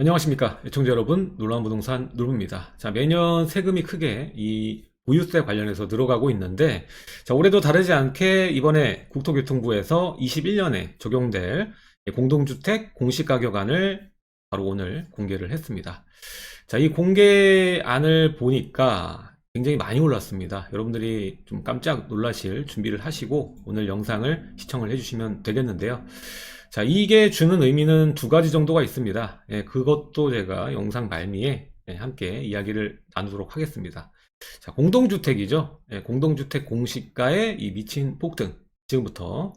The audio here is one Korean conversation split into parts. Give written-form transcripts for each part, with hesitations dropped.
안녕하십니까 애청자 여러분, 놀라운 부동산 놀부입니다. 자, 매년 세금이 크게 이 보유세 관련해서 늘어가고 있는데, 자, 올해도 다르지 않게 이번에 국토교통부에서 21년에 적용될 공동주택 공시가격안을 바로 오늘 공개를 했습니다. 자, 이 공개안을 보니까 굉장히 많이 올랐습니다. 여러분들이 좀 깜짝 놀라실 준비를 하시고 오늘 영상을 시청을 해주시면 되겠는데요. 자, 이게 주는 의미는 두 가지 정도가 있습니다. 그것도 제가 영상 말미에 함께 이야기를 나누도록 하겠습니다. 자, 공동주택이죠. 공동주택 공시가에 이 미친 폭등, 지금부터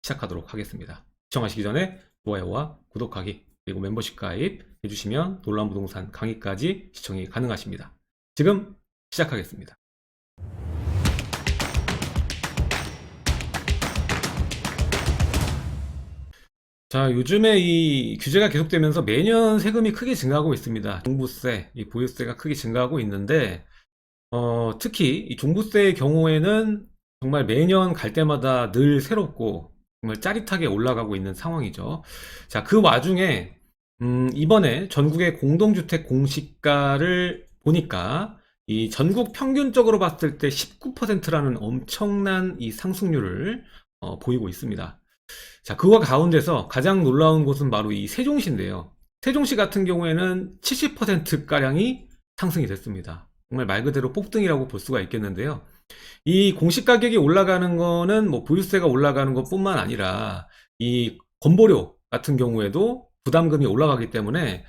시작하도록 하겠습니다. 시청하시기 전에 좋아요와 구독하기, 그리고 멤버십 가입 해주시면 놀라운 부동산 강의까지 시청이 가능하십니다. 지금 시작하겠습니다. 자, 요즘에 이 규제가 계속되면서 매년 세금이 크게 증가하고 있습니다. 종부세, 이 보유세가 크게 증가하고 있는데, 특히 이 종부세의 경우에는 정말 매년 갈 때마다 늘 새롭고 정말 짜릿하게 올라가고 있는 상황이죠. 자, 그 와중에, 이번에 전국의 공동주택 공시가를 보니까 이 전국 평균적으로 봤을 때 19%라는 엄청난 이 상승률을 보이고 있습니다. 자, 그거 가운데서 가장 놀라운 곳은 바로 이 세종시인데요. 세종시 같은 경우에는 70%가량이 상승이 됐습니다. 정말 말 그대로 폭등이라고 볼 수가 있겠는데요. 이 공시가격이 올라가는 거는 뭐 보유세가 올라가는 것뿐만 아니라 이 건보료 같은 경우에도 부담금이 올라가기 때문에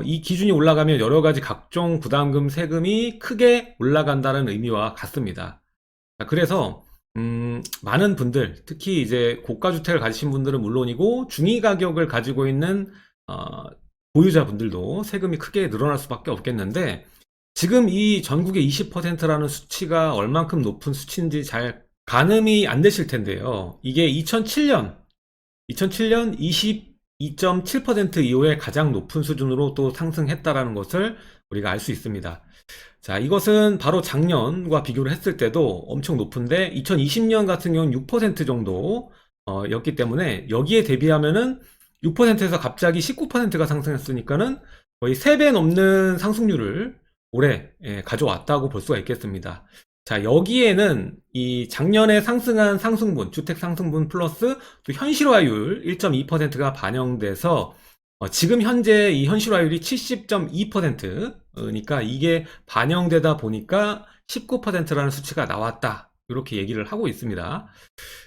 이 기준이 올라가면 여러 가지 각종 부담금 세금이 크게 올라간다는 의미와 같습니다. 자, 그래서 많은 분들, 특히 이제 고가주택을 가지신 분들은 물론이고 중위 가격을 가지고 있는 보유자분들도 세금이 크게 늘어날 수밖에 없겠는데, 지금 이 전국의 20%라는 수치가 얼만큼 높은 수치인지 잘 가늠이 안 되실 텐데요. 이게 2007년 22.7% 이후에 가장 높은 수준으로 또 상승했다라는 것을 우리가 알 수 있습니다. 자, 이것은 바로 작년과 비교를 했을 때도 엄청 높은데 2020년 같은 경우는 6% 정도 였기 때문에 여기에 대비하면은 6%에서 갑자기 19%가 상승했으니까는 거의 3배 넘는 상승률을 올해 가져왔다고 볼 수가 있겠습니다. 자, 여기에는 이 작년에 상승한 상승분, 주택 상승분 플러스 또 현실화율 1.2%가 반영돼서 지금 현재 이 현실화율이 70.2%니까 이게 반영되다 보니까 19%라는 수치가 나왔다, 이렇게 얘기를 하고 있습니다.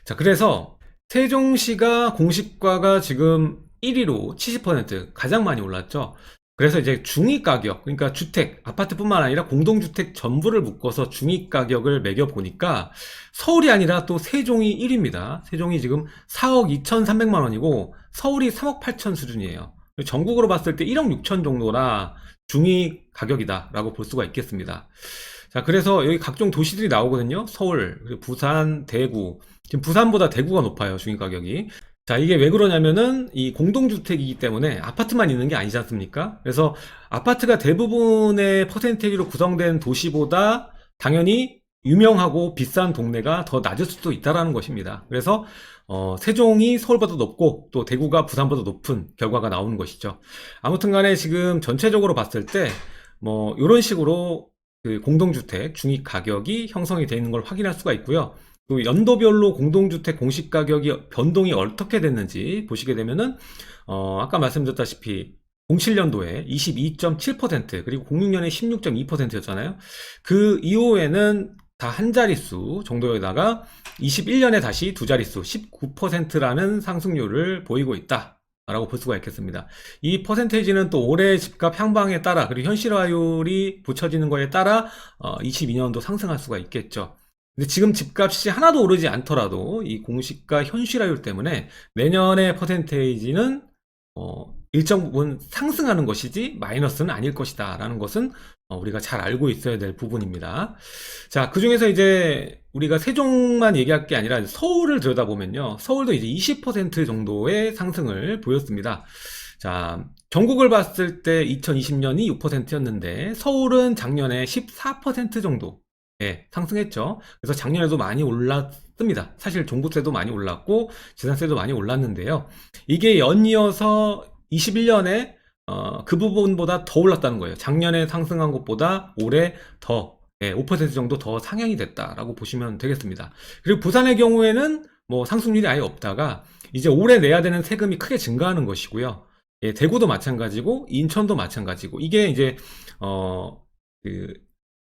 자, 그래서 세종시가 공시가가 지금 1위로 70% 가장 많이 올랐죠. 그래서 이제 중위가격, 그러니까 주택, 아파트뿐만 아니라 공동주택 전부를 묶어서 중위가격을 매겨보니까 서울이 아니라 또 세종이 1위입니다. 세종이 지금 4억 2,300만 원이고 서울이 3억 8천 수준이에요. 전국으로 봤을 때 1억 6천 정도나 중위 가격이다 라고 볼 수가 있겠습니다. 자, 그래서 여기 각종 도시들이 나오거든요. 서울, 그리고 부산, 대구. 지금 부산보다 대구가 높아요, 중위 가격이. 자, 이게 왜 그러냐면은 이 공동주택이기 때문에 아파트만 있는 게 아니지 않습니까? 그래서 아파트가 대부분의 퍼센테이지로 구성된 도시보다 당연히 유명하고 비싼 동네가 더 낮을 수도 있다라는 것입니다. 그래서 세종이 서울보다 높고 또 대구가 부산보다 높은 결과가 나오는 것이죠. 아무튼 간에 지금 전체적으로 봤을 때 뭐 이런 식으로 그 공동주택 중위 가격이 형성이 되어 있는 걸 확인할 수가 있고요. 또 연도별로 공동주택 공시가격이 변동이 어떻게 됐는지 보시게 되면은 아까 말씀드렸다시피 07년도에 22.7%, 그리고 06년에 16.2%였잖아요. 그 이후에는 다 한 자릿수 정도에다가 21년에 다시 두 자릿수 19%라는 상승률을 보이고 있다 라고 볼 수가 있겠습니다. 이 퍼센테이지는 또 올해 집값 향방에 따라, 그리고 현실화율이 붙여지는 거에 따라 22년도 상승할 수가 있겠죠. 근데 지금 집값이 하나도 오르지 않더라도 이 공시가 현실화율 때문에 내년의 퍼센테이지는 일정 부분 상승하는 것이지 마이너스는 아닐 것이다 라는 것은 우리가 잘 알고 있어야 될 부분입니다. 자, 그 중에서 이제 우리가 세종만 얘기할 게 아니라 서울을 들여다보면요, 서울도 이제 20% 정도의 상승을 보였습니다. 자, 전국을 봤을 때 2020년이 6%였는데 서울은 작년에 14% 정도 상승했죠. 그래서 작년에도 많이 올랐습니다. 사실 종부세도 많이 올랐고 지산세도 많이 올랐는데요. 이게 연이어서 21년에 그 부분보다 더 올랐다는 거예요. 작년에 상승한 것보다 올해 더 5% 정도 더 상향이 됐다라고 보시면 되겠습니다. 그리고 부산의 경우에는 뭐 상승률이 아예 없다가 이제 올해 내야 되는 세금이 크게 증가하는 것이고요. 대구도 마찬가지고 인천도 마찬가지고 이게 이제 그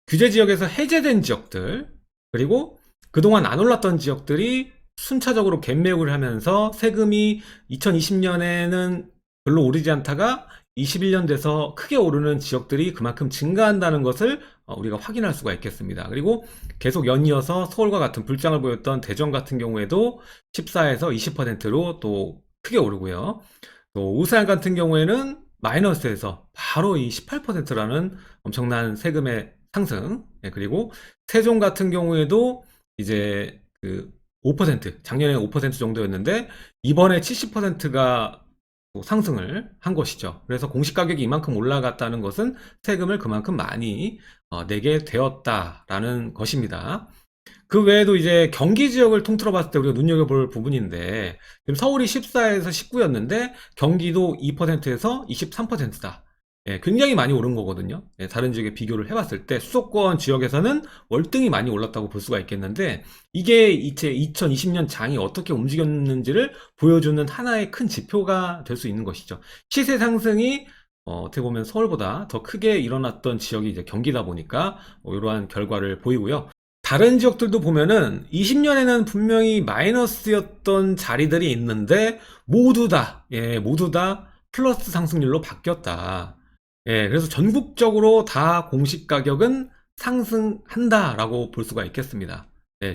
규제 지역에서 해제된 지역들 그리고 그동안 안 올랐던 지역들이 순차적으로 갭매국을 하면서 세금이 2020년에는 별로 오르지 않다가 21년 돼서 크게 오르는 지역들이 그만큼 증가한다는 것을 우리가 확인할 수가 있겠습니다. 그리고 계속 연이어서 서울과 같은 불장을 보였던 대전 같은 경우에도 14에서 20%로 또 크게 오르고요. 또 울산 같은 경우에는 마이너스에서 바로 이 18%라는 엄청난 세금의 상승. 그리고 세종 같은 경우에도 이제 그 5%, 작년에 5% 정도였는데 이번에 70%가 상승을 한 것이죠. 그래서 공시가격이 이만큼 올라갔다는 것은 세금을 그만큼 많이 내게 되었다라는 것입니다. 그 외에도 이제 경기 지역을 통틀어 봤을 때 우리가 눈여겨볼 부분인데 지금 서울이 14에서 19였는데 경기도 2%에서 23%다. 굉장히 많이 오른 거거든요. 다른 지역에 비교를 해봤을 때 수도권 지역에서는 월등히 많이 올랐다고 볼 수가 있겠는데 이게 이제 2020년 장이 어떻게 움직였는지를 보여주는 하나의 큰 지표가 될 수 있는 것이죠. 시세 상승이 어떻게 보면 서울보다 더 크게 일어났던 지역이 이제 경기다 보니까 이러한 결과를 보이고요. 다른 지역들도 보면은 20년에는 분명히 마이너스였던 자리들이 있는데 모두 다 플러스 상승률로 바뀌었다. 그래서 전국적으로 다 공시 가격은 상승한다라고 볼 수가 있겠습니다.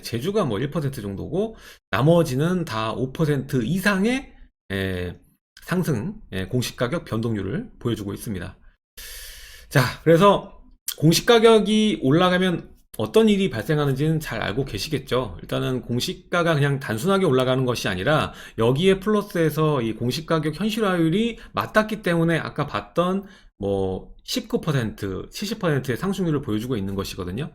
제주가 뭐 1% 정도고 나머지는 다 5% 이상의 상승, 공시 가격 변동률을 보여주고 있습니다. 자, 그래서 공시 가격이 올라가면 어떤 일이 발생하는지는 잘 알고 계시겠죠. 일단은 공시가가 그냥 단순하게 올라가는 것이 아니라 여기에 플러스해서 이 공시가격 현실화율이 맞닿기 때문에 아까 봤던 뭐 19%, 70%의 상승률을 보여주고 있는 것이거든요.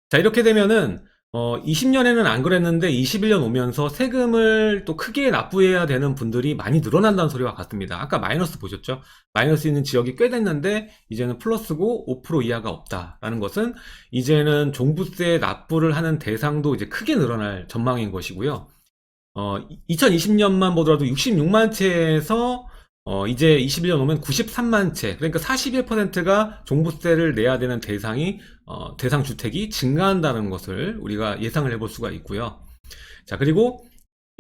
자, 이렇게 되면은 20년에는 안 그랬는데 21년 오면서 세금을 또 크게 납부해야 되는 분들이 많이 늘어난다는 소리와 같습니다. 아까 마이너스 보셨죠? 마이너스 있는 지역이 꽤 됐는데 이제는 플러스고 5% 이하가 없다라는 것은 이제는 종부세 납부를 하는 대상도 이제 크게 늘어날 전망인 것이고요. 2020년만 보더라도 66만 채에서 이제 21년 오면 93만 채, 그러니까 41%가 종부세를 내야 되는 대상이 대상 주택이 증가한다는 것을 우리가 예상을 해볼 수가 있고요. 자, 그리고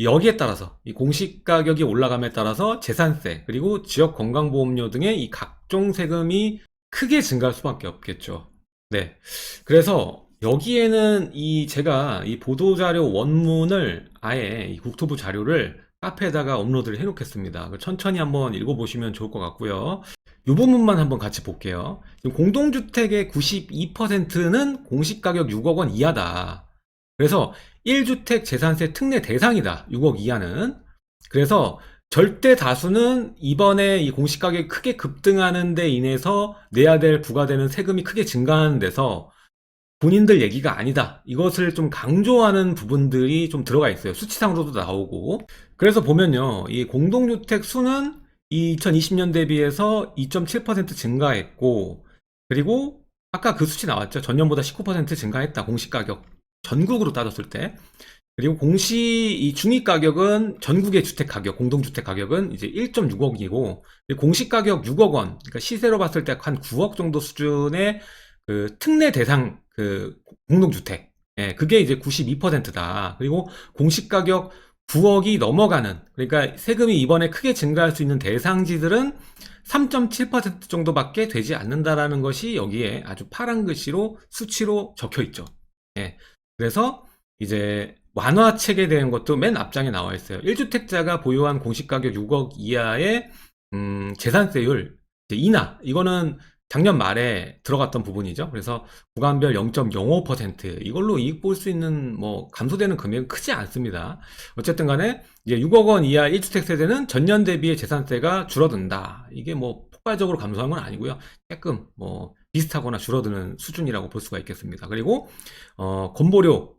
여기에 따라서 이 공시가격이 올라감에 따라서 재산세 그리고 지역건강보험료 등의 이 각종 세금이 크게 증가할 수밖에 없겠죠. 네, 그래서 여기에는 제가 이 보도자료 원문을 아예 이 국토부 자료를 카페에다가 업로드를 해 놓겠습니다. 천천히 한번 읽어보시면 좋을 것 같고요. 이 부분만 한번 같이 볼게요. 지금 공동주택의 92%는 공시가격 6억 원 이하다. 그래서 1주택 재산세 특례 대상이다. 6억 이하는. 그래서 절대 다수는 이번에 이 공시가격이 크게 급등하는 데 인해서 내야 될 부과되는 세금이 크게 증가하는 데서 본인들 얘기가 아니다. 이것을 좀 강조하는 부분들이 좀 들어가 있어요. 수치상으로도 나오고. 그래서 보면요. 이 공동주택 수는 2020년 대비해서 2.7% 증가했고, 그리고 아까 그 수치 나왔죠. 전년보다 19% 증가했다. 공시가격. 전국으로 따졌을 때. 그리고 이 중위가격은 전국의 주택가격, 공동주택 가격은 이제 1.6억이고, 공시가격 6억 원, 그러니까 시세로 봤을 때 한 9억 정도 수준의 그 특례 대상 그 공동주택, 그게 이제 92%다. 그리고 공시가격 9억이 넘어가는, 그러니까 세금이 이번에 크게 증가할 수 있는 대상지들은 3.7% 정도밖에 되지 않는다라는 것이 여기에 아주 파란 글씨로 수치로 적혀 있죠. 그래서 이제 완화책에 대한 것도 맨 앞장에 나와 있어요. 1주택자가 보유한 공시가격 6억 이하의 재산세율 인하, 이거는 작년 말에 들어갔던 부분이죠. 그래서 구간별 0.05% 이걸로 이익 볼 수 있는 뭐 감소되는 금액은 크지 않습니다. 어쨌든 간에 이제 6억 원 이하 1주택 세대는 전년 대비의 재산세가 줄어든다. 이게 뭐 폭발적으로 감소한 건 아니고요. 조금 뭐 비슷하거나 줄어드는 수준이라고 볼 수가 있겠습니다. 그리고 건보료,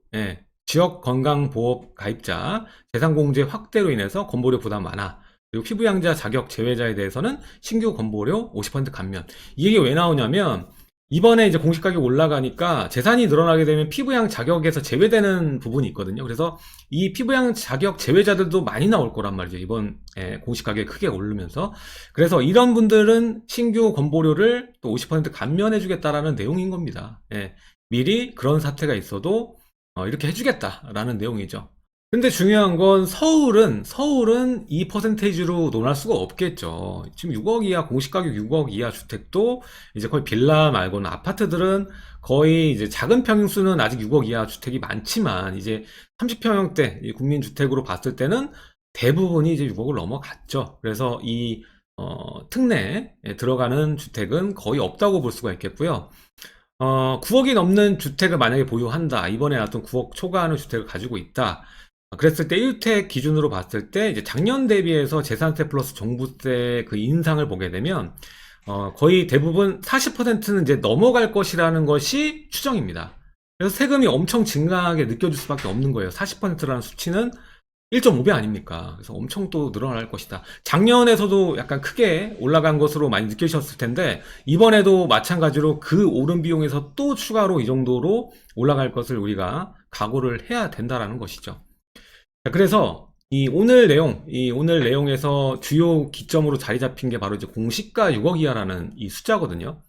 지역건강보험 가입자 재산공제 확대로 인해서 건보료 부담 완화. 그리고 피부양자 자격 제외자에 대해서는 신규 건보료 50% 감면. 이 얘기 왜 나오냐면 이번에 이제 공시 가격 올라가니까 재산이 늘어나게 되면 피부양 자격에서 제외되는 부분이 있거든요. 그래서 이 피부양 자격 제외자들도 많이 나올 거란 말이죠. 이번 공시 가격이 크게 오르면서. 그래서 이런 분들은 신규 건보료를 또 50% 감면해 주겠다라는 내용인 겁니다. 예, 미리 그런 사태가 있어도 이렇게 해주겠다라는 내용이죠. 근데 중요한 건 서울은 이 퍼센테이지로 논할 수가 없겠죠. 지금 6억 이하 공시가격 6억 이하 주택도 이제 거의 빌라 말고는 아파트들은 거의 이제 작은 평수는 아직 6억 이하 주택이 많지만 이제 30평형대 국민주택으로 봤을 때는 대부분이 이제 6억을 넘어갔죠. 그래서 이 특례에 들어가는 주택은 거의 없다고 볼 수가 있겠고요. 9억이 넘는 주택을 만약에 보유한다. 이번에 나왔던 9억 초과하는 주택을 가지고 있다. 그랬을 때 1주택 기준으로 봤을 때 이제 작년 대비해서 재산세 플러스 종부세 그 인상을 보게 되면 거의 대부분 40%는 이제 넘어갈 것이라는 것이 추정입니다. 그래서 세금이 엄청 증가하게 느껴질 수밖에 없는 거예요. 40%라는 수치는 1.5배 아닙니까? 그래서 엄청 또 늘어날 것이다. 작년에서도 약간 크게 올라간 것으로 많이 느끼셨을 텐데 이번에도 마찬가지로 그 오른 비용에서 또 추가로 이 정도로 올라갈 것을 우리가 각오를 해야 된다라는 것이죠. 자, 그래서 이 오늘 내용에서 주요 기점으로 자리 잡힌 게 바로 이제 공시가 6억 이하라는 이 숫자거든요.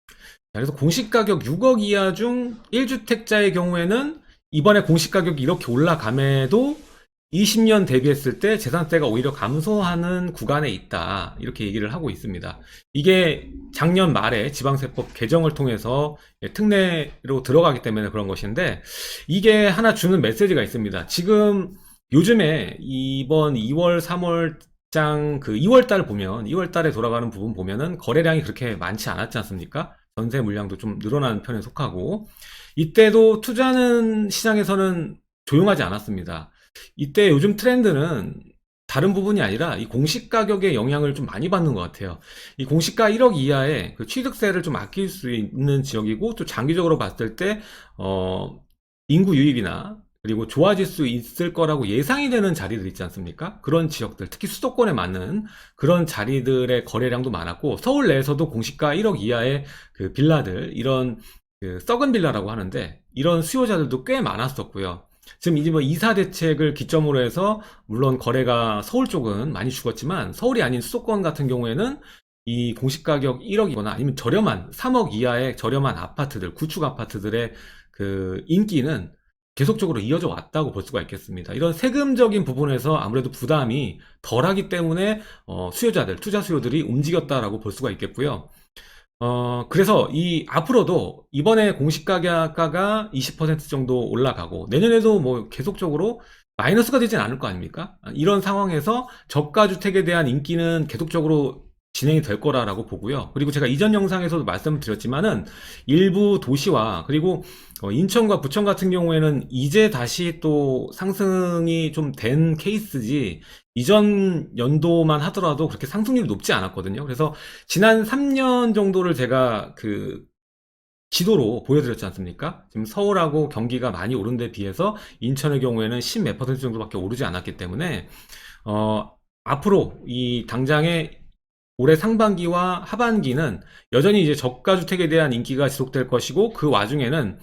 자, 그래서 공시가격 6억 이하 중 1주택자의 경우에는 이번에 공시가격이 이렇게 올라감에도 20년 대비했을 때 재산세가 오히려 감소하는 구간에 있다. 이렇게 얘기를 하고 있습니다. 이게 작년 말에 지방세법 개정을 통해서 특례로 들어가기 때문에 그런 것인데 이게 하나 주는 메시지가 있습니다. 지금 요즘에 이번 2월, 3월장 그 2월 달 보면 2월 달에 돌아가는 부분 보면은 거래량이 그렇게 많지 않았지 않습니까? 전세 물량도 좀 늘어나는 편에 속하고 이때도 투자하는 시장에서는 조용하지 않았습니다. 이때 요즘 트렌드는 다른 부분이 아니라 이 공시 가격의 영향을 좀 많이 받는 것 같아요. 이 공시가 1억 이하의 그 취득세를 좀 아낄 수 있는 지역이고 또 장기적으로 봤을 때 인구 유입이나 그리고 좋아질 수 있을 거라고 예상이 되는 자리들 있지 않습니까? 그런 지역들, 특히 수도권에 맞는 그런 자리들의 거래량도 많았고 서울 내에서도 공시가 1억 이하의 그 빌라들, 이런 그 썩은 빌라라고 하는데 이런 수요자들도 꽤 많았었고요. 지금 이제 뭐 이사 대책을 기점으로 해서 물론 거래가 서울 쪽은 많이 죽었지만 서울이 아닌 수도권 같은 경우에는 이 공시가격 1억이거나 아니면 저렴한 3억 이하의 저렴한 아파트들, 구축 아파트들의 그 인기는 계속적으로 이어져 왔다고 볼 수가 있겠습니다. 이런 세금적인 부분에서 아무래도 부담이 덜하기 때문에 수요자들, 투자 수요들이 움직였다라고 볼 수가 있겠고요. 그래서 앞으로도 이번에 공시가격가 20% 정도 올라가고 내년에도 뭐 계속적으로 마이너스가 되진 않을 거 아닙니까? 이런 상황에서 저가주택에 대한 인기는 계속적으로 진행이 될 거라고 보고요. 그리고 제가 이전 영상에서도 말씀을 드렸지만은 일부 도시와 그리고 인천과 부천 같은 경우에는 이제 다시 또 상승이 좀 된 케이스지 이전 연도만 하더라도 그렇게 상승률이 높지 않았거든요. 그래서 지난 3년 정도를 제가 그 지도로 보여드렸지 않습니까? 지금 서울하고 경기가 많이 오른 데 비해서 인천의 경우에는 10 몇 퍼센트 정도밖에 오르지 않았기 때문에 앞으로 이 당장의 올해 상반기와 하반기는 여전히 이제 저가주택에 대한 인기가 지속될 것이고 그 와중에는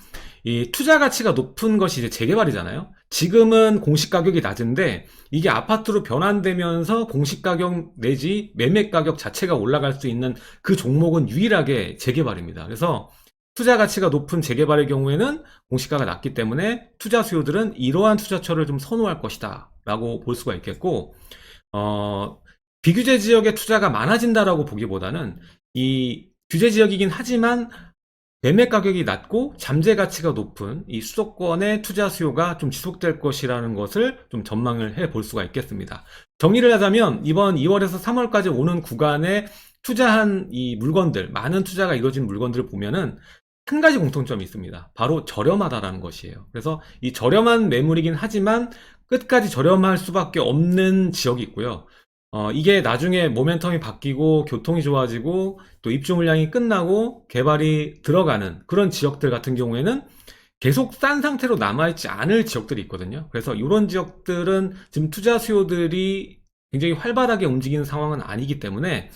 이 투자 가치가 높은 것이 이제 재개발이잖아요. 지금은 공시가격이 낮은데 이게 아파트로 변환되면서 공시가격 내지 매매가격 자체가 올라갈 수 있는 그 종목은 유일하게 재개발입니다. 그래서 투자 가치가 높은 재개발의 경우에는 공시가가 낮기 때문에 투자 수요들은 이러한 투자처를 좀 선호할 것이다 라고 볼 수가 있겠고 비규제 지역의 투자가 많아진다라고 보기보다는 이 규제 지역이긴 하지만 매매 가격이 낮고 잠재 가치가 높은 이 수도권의 투자 수요가 좀 지속될 것이라는 것을 좀 전망을 해 볼 수가 있겠습니다. 정리를 하자면 이번 2월에서 3월까지 오는 구간에 투자한 이 물건들, 많은 투자가 이루어진 물건들을 보면은 한 가지 공통점이 있습니다. 바로 저렴하다라는 것이에요. 그래서 이 저렴한 매물이긴 하지만 끝까지 저렴할 수밖에 없는 지역이 있고요. 이게 나중에 모멘텀이 바뀌고 교통이 좋아지고 또 입주 물량이 끝나고 개발이 들어가는 그런 지역들 같은 경우에는 계속 싼 상태로 남아있지 않을 지역들이 있거든요. 그래서 이런 지역들은 지금 투자 수요들이 굉장히 활발하게 움직이는 상황은 아니기 때문에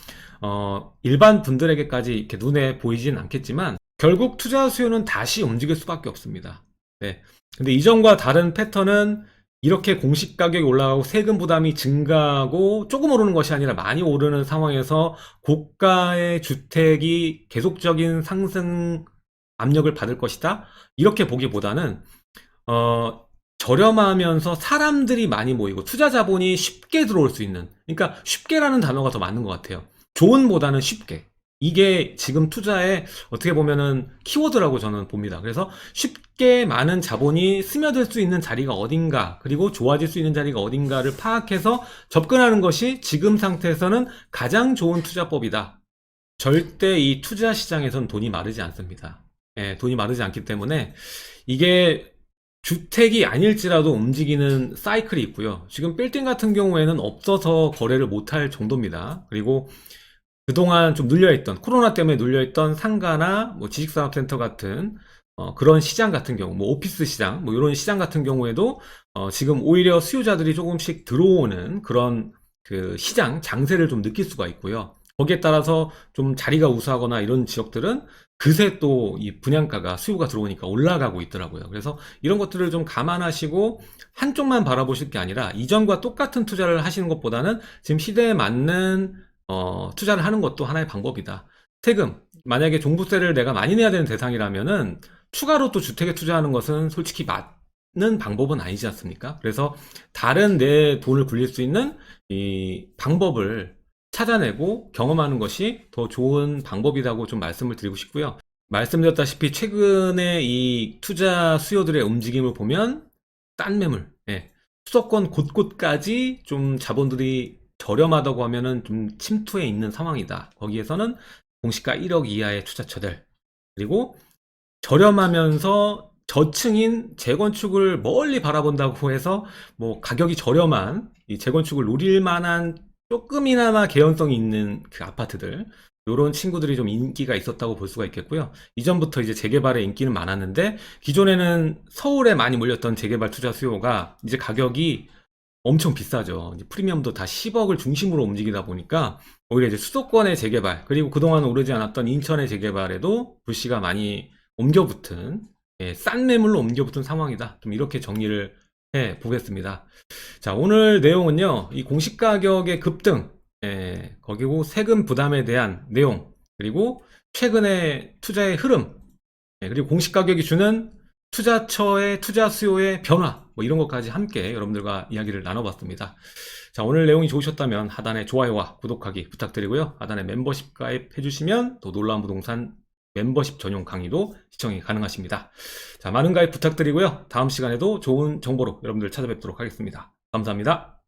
일반 분들에게까지 이렇게 눈에 보이진 않겠지만 결국 투자 수요는 다시 움직일 수밖에 없습니다. 네. 근데 이전과 다른 패턴은 이렇게 공시 가격이 올라가고 세금 부담이 증가하고 조금 오르는 것이 아니라 많이 오르는 상황에서 고가의 주택이 계속적인 상승 압력을 받을 것이다. 이렇게 보기보다는 어, 저렴하면서 사람들이 많이 모이고 투자 자본이 쉽게 들어올 수 있는, 그러니까 쉽게라는 단어가 더 맞는 것 같아요. 좋은보다는 쉽게. 이게 지금 투자의 어떻게 보면은 키워드라고 저는 봅니다. 그래서 쉽게 많은 자본이 스며들 수 있는 자리가 어딘가, 그리고 좋아질 수 있는 자리가 어딘가를 파악해서 접근하는 것이 지금 상태에서는 가장 좋은 투자법이다. 절대 이 투자 시장에선 돈이 마르지 않습니다. 예, 돈이 마르지 않기 때문에 이게 주택이 아닐지라도 움직이는 사이클이 있고요. 지금 빌딩 같은 경우에는 없어서 거래를 못할 정도입니다. 그리고 그동안 좀 눌려있던, 코로나 때문에 눌려있던 상가나 뭐 지식산업센터 같은 그런 시장 같은 경우, 뭐 오피스 시장, 뭐 이런 시장 같은 경우에도 지금 오히려 수요자들이 조금씩 들어오는 그런 그 시장 장세를 좀 느낄 수가 있고요. 거기에 따라서 좀 자리가 우수하거나 이런 지역들은 그새 또 이 분양가가 수요가 들어오니까 올라가고 있더라고요. 그래서 이런 것들을 좀 감안하시고 한쪽만 바라보실 게 아니라 이전과 똑같은 투자를 하시는 것보다는 지금 시대에 맞는 투자를 하는 것도 하나의 방법이다. 세금, 만약에 종부세를 내가 많이 내야 되는 대상이라면은 추가로 또 주택에 투자하는 것은 솔직히 맞는 방법은 아니지 않습니까? 그래서 다른 내 돈을 굴릴 수 있는 이 방법을 찾아내고 경험하는 것이 더 좋은 방법이라고 좀 말씀을 드리고 싶고요. 말씀드렸다시피 최근에 이 투자 수요들의 움직임을 보면 싼 매물, 예, 수도권 곳곳까지 좀 자본들이 저렴하다고 하면은 좀 침투해 있는 상황이다. 거기에서는 공시가 1억 이하의 투자처들, 그리고 저렴하면서 저층인 재건축을 멀리 바라본다고 해서 뭐 가격이 저렴한 이 재건축을 노릴 만한 조금이나마 개연성이 있는 그 아파트들, 요런 친구들이 좀 인기가 있었다고 볼 수가 있겠고요. 이전부터 이제 재개발의 인기는 많았는데 기존에는 서울에 많이 몰렸던 재개발 투자 수요가 이제 가격이 엄청 비싸죠. 이제 프리미엄도 다 10억을 중심으로 움직이다 보니까 오히려 이제 수도권의 재개발, 그리고 그동안 오르지 않았던 인천의 재개발에도 불씨가 많이 옮겨붙은, 예, 싼 매물로 옮겨붙은 상황이다. 좀 이렇게 정리를 해 보겠습니다. 자, 오늘 내용은요, 이 공시가격의 급등, 예, 거기고 세금 부담에 대한 내용, 그리고 최근의 투자의 흐름, 예, 그리고 공시가격이 주는 투자처의 투자 수요의 변화, 뭐 이런 것까지 함께 여러분들과 이야기를 나눠봤습니다. 자, 오늘 내용이 좋으셨다면 하단에 좋아요와 구독하기 부탁드리고요. 하단에 멤버십 가입해주시면 또 놀라운 부동산 멤버십 전용 강의도 시청이 가능하십니다. 자, 많은 가입 부탁드리고요. 다음 시간에도 좋은 정보로 여러분들 찾아뵙도록 하겠습니다. 감사합니다.